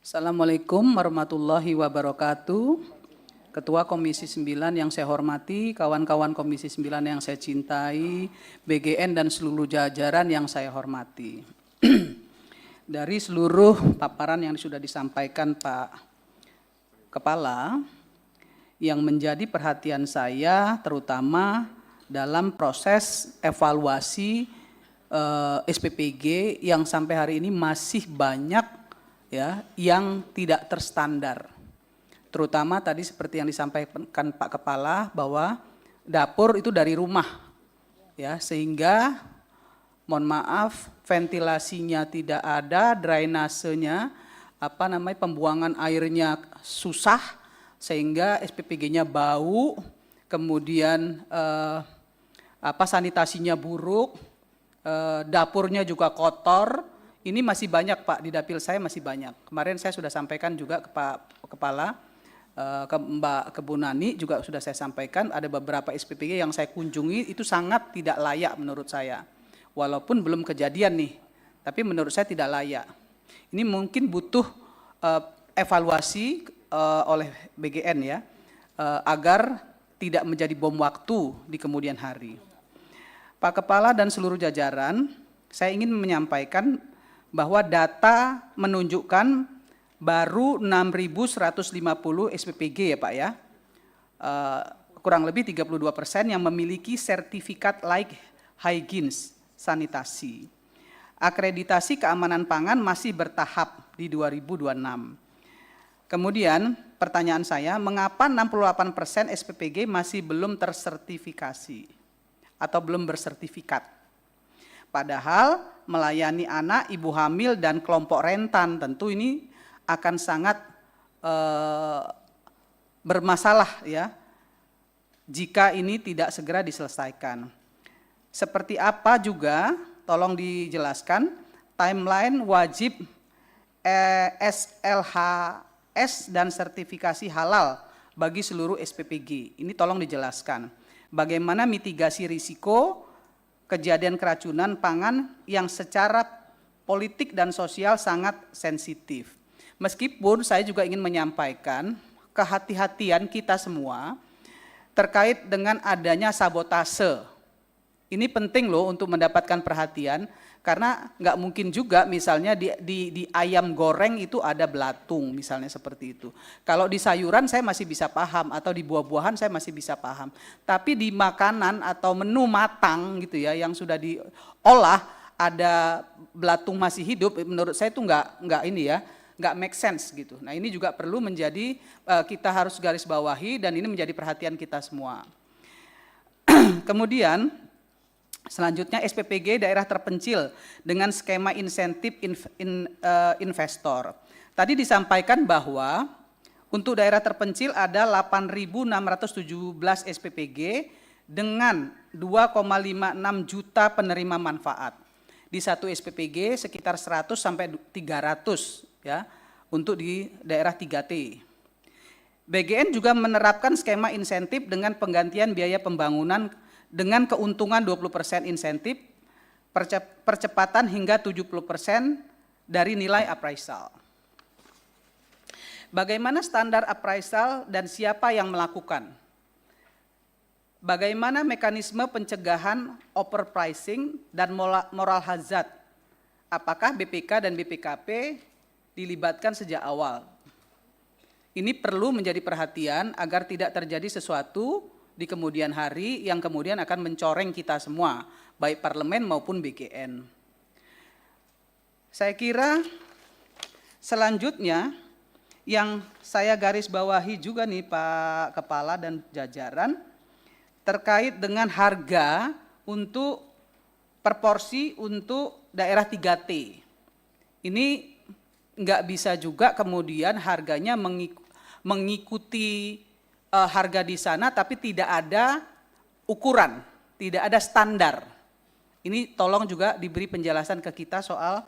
Assalamualaikum warahmatullahi wabarakatuh. Ketua Komisi 9 yang saya hormati, kawan-kawan Komisi 9 yang saya cintai, BGN dan seluruh jajaran yang saya hormati. Dari seluruh paparan yang sudah disampaikan Pak Kepala, yang menjadi perhatian saya terutama dalam proses evaluasi SPPG yang sampai hari ini masih banyak ya yang tidak terstandar. Terutama tadi seperti yang disampaikan Pak Kepala bahwa dapur itu dari rumah ya, sehingga mohon maaf ventilasinya tidak ada, drainasenya pembuangan airnya susah sehingga SPPG-nya bau, kemudian sanitasinya buruk, dapurnya juga kotor. Ini masih banyak Pak, di dapil saya masih banyak. Kemarin saya sudah sampaikan juga ke Pak Kepala, ke Mbak Bu Nani juga sudah saya sampaikan, ada beberapa SPPG yang saya kunjungi itu sangat tidak layak menurut saya. Walaupun belum kejadian nih, tapi menurut saya tidak layak. Ini mungkin butuh evaluasi oleh BGN ya, agar tidak menjadi bom waktu di kemudian hari. Pak Kepala dan seluruh jajaran, saya ingin menyampaikan bahwa data menunjukkan baru 6.150 SPPG ya Pak ya, kurang lebih 32% yang memiliki sertifikat layak hygiene sanitasi. Akreditasi keamanan pangan masih bertahap di 2026. Kemudian pertanyaan saya, mengapa 68% SPPG masih belum tersertifikasi atau belum bersertifikat? Padahal melayani anak, ibu hamil, dan kelompok rentan tentu ini akan sangat bermasalah ya jika ini tidak segera diselesaikan. Seperti apa juga, tolong dijelaskan timeline wajib SLHS dan sertifikasi halal bagi seluruh SPPG. Ini tolong dijelaskan. Bagaimana mitigasi risiko kejadian keracunan pangan yang secara politik dan sosial sangat sensitif. Meskipun saya juga ingin menyampaikan kehati-hatian kita semua terkait dengan adanya sabotase. Ini penting loh untuk mendapatkan perhatian, karena nggak mungkin juga misalnya di ayam goreng itu ada belatung misalnya seperti itu. Kalau di sayuran saya masih bisa paham, atau di buah-buahan saya masih bisa paham. Tapi di makanan atau menu matang gitu ya yang sudah diolah ada belatung masih hidup, menurut saya itu nggak make sense gitu. Nah ini juga perlu menjadi kita harus garis bawahi dan ini menjadi perhatian kita semua. Kemudian selanjutnya SPPG daerah terpencil dengan skema insentif investor. Tadi disampaikan bahwa untuk daerah terpencil ada 8.617 SPPG dengan 2,56 juta penerima manfaat. Di satu SPPG sekitar 100 sampai 300 ya untuk di daerah 3T. BGN juga menerapkan skema insentif dengan penggantian biaya pembangunan dengan keuntungan 20% insentif, percepatan hingga 70% dari nilai appraisal. Bagaimana standar appraisal dan siapa yang melakukan? Bagaimana mekanisme pencegahan overpricing dan moral hazard? Apakah BPK dan BPKP dilibatkan sejak awal? Ini perlu menjadi perhatian agar tidak terjadi sesuatu di kemudian hari yang kemudian akan mencoreng kita semua, baik parlemen maupun BGN. Saya kira selanjutnya yang saya garis bawahi juga nih Pak Kepala dan jajaran terkait dengan harga untuk per porsi untuk daerah 3T. Ini nggak bisa juga kemudian harganya mengikuti harga di sana tapi tidak ada ukuran, tidak ada standar. Ini tolong juga diberi penjelasan ke kita soal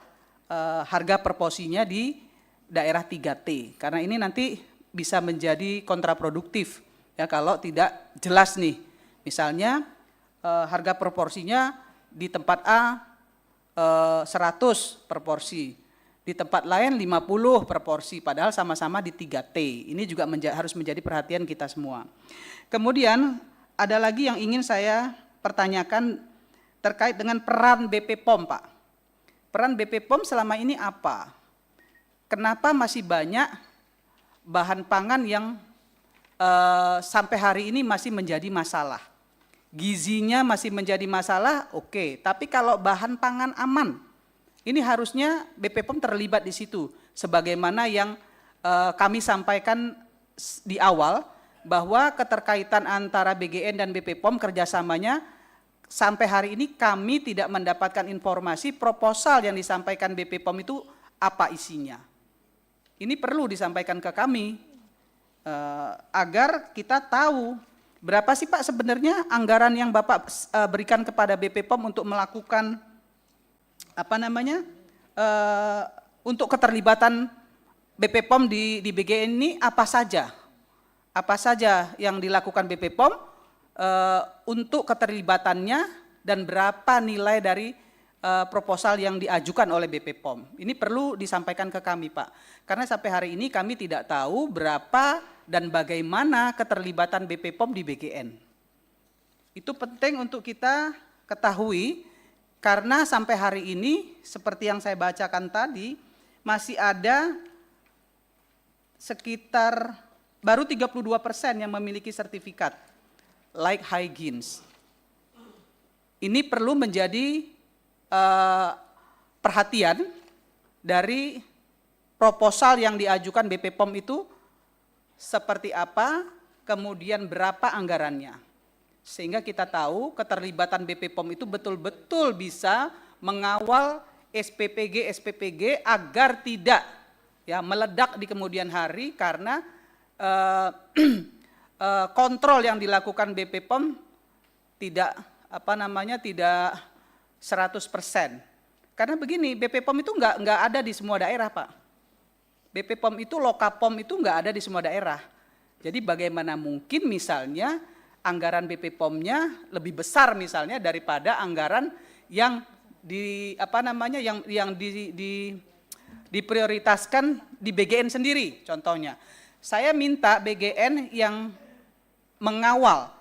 harga per porsinya di daerah 3T. Karena ini nanti bisa menjadi kontraproduktif ya kalau tidak jelas nih. Misalnya harga per porsinya di tempat A 100 per porsi, Di tempat lain 50 per porsi, padahal sama-sama di 3T. Ini juga harus menjadi perhatian kita semua. Kemudian ada lagi yang ingin saya pertanyakan terkait dengan peran BP POM, Pak. Peran BP POM selama ini apa? Kenapa masih banyak bahan pangan yang sampai hari ini masih menjadi masalah? Gizinya masih menjadi masalah, oke. Tapi kalau bahan pangan aman, ini harusnya BP POM terlibat di situ. Sebagaimana yang kami sampaikan di awal, bahwa keterkaitan antara BGN dan BP POM kerjasamanya sampai hari ini kami tidak mendapatkan informasi proposal yang disampaikan BP POM itu apa isinya. Ini perlu disampaikan ke kami agar kita tahu berapa sih Pak sebenarnya anggaran yang Bapak berikan kepada BP POM untuk melakukan untuk keterlibatan BP POM di BGN ini apa saja? Apa saja yang dilakukan BP POM untuk keterlibatannya dan berapa nilai dari proposal yang diajukan oleh BP POM. Ini perlu disampaikan ke kami Pak. Karena sampai hari ini kami tidak tahu berapa dan bagaimana keterlibatan BP POM di BGN. Itu penting untuk kita ketahui karena sampai hari ini seperti yang saya bacakan tadi masih ada sekitar baru 32% yang memiliki sertifikat like hygienes. Ini perlu menjadi perhatian dari proposal yang diajukan BP POM itu seperti apa, kemudian berapa anggarannya. Sehingga kita tahu keterlibatan BP POM itu betul-betul bisa mengawal SPPG agar tidak ya meledak di kemudian hari karena kontrol yang dilakukan BP POM tidak tidak 100%. Karena begini, BP POM itu nggak ada di semua daerah, Pak. BP POM itu, Lokapom itu nggak ada di semua daerah. Jadi bagaimana mungkin misalnya anggaran BP POM-nya lebih besar misalnya daripada anggaran yang diprioritaskan di BGN sendiri, contohnya. Saya minta BGN yang mengawal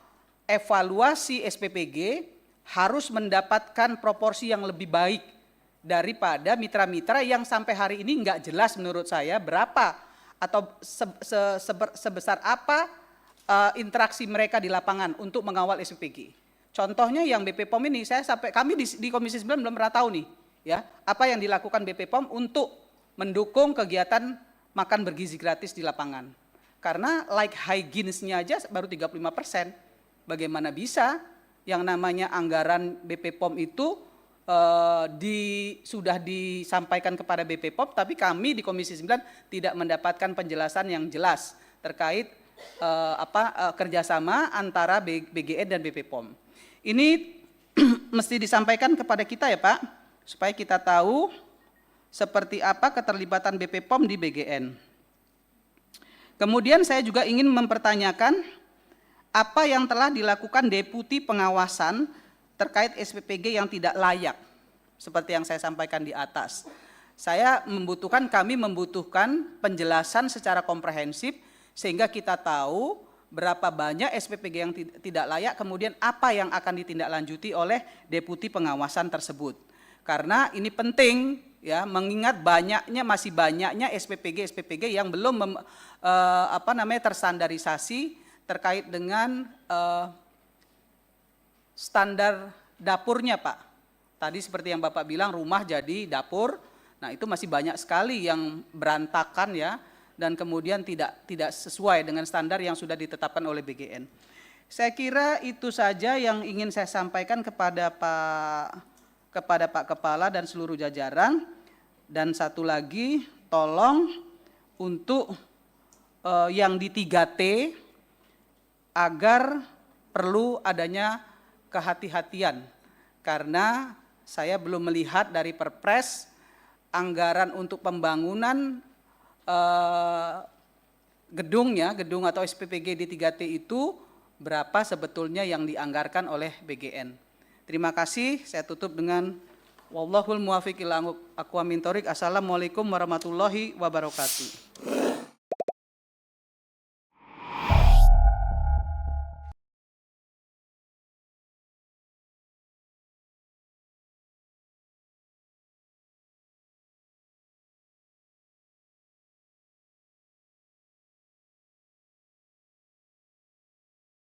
evaluasi SPPG harus mendapatkan proporsi yang lebih baik daripada mitra-mitra yang sampai hari ini nggak jelas menurut saya berapa atau sebesar apa interaksi mereka di lapangan untuk mengawal SPPG. Contohnya yang BP POM ini, kami di Komisi 9 belum pernah tahu nih, ya apa yang dilakukan BP POM untuk mendukung kegiatan makan bergizi gratis di lapangan. Karena like hygienes-nya aja baru 35%. Bagaimana bisa yang namanya anggaran BP POM itu sudah disampaikan kepada BP POM, tapi kami di Komisi 9 tidak mendapatkan penjelasan yang jelas terkait kerjasama antara BGN dan BP POM. Ini mesti disampaikan kepada kita ya Pak, supaya kita tahu seperti apa keterlibatan BP POM di BGN. Kemudian saya juga ingin mempertanyakan apa yang telah dilakukan Deputi Pengawasan terkait SPPG yang tidak layak, seperti yang saya sampaikan di atas. Kami membutuhkan penjelasan secara komprehensif, sehingga kita tahu berapa banyak SPPG yang tidak layak, kemudian apa yang akan ditindaklanjuti oleh Deputi Pengawasan tersebut. Karena ini penting, ya, mengingat masih banyaknya SPPG yang belum terstandarisasi terkait dengan standar dapurnya Pak. Tadi seperti yang Bapak bilang rumah jadi dapur, nah itu masih banyak sekali yang berantakan ya, dan kemudian tidak sesuai dengan standar yang sudah ditetapkan oleh BGN. Saya kira itu saja yang ingin saya sampaikan kepada Pak Kepala dan seluruh jajaran. Dan satu lagi, tolong untuk yang di 3T agar perlu adanya kehati-hatian, karena saya belum melihat dari Perpres anggaran untuk pembangunan gedung atau SPPG di 3T itu berapa sebetulnya yang dianggarkan oleh BGN. Terima kasih, saya tutup dengan Wallahul muwaffiq ila aqwamit thoriq. Assalamualaikum warahmatullahi wabarakatuh.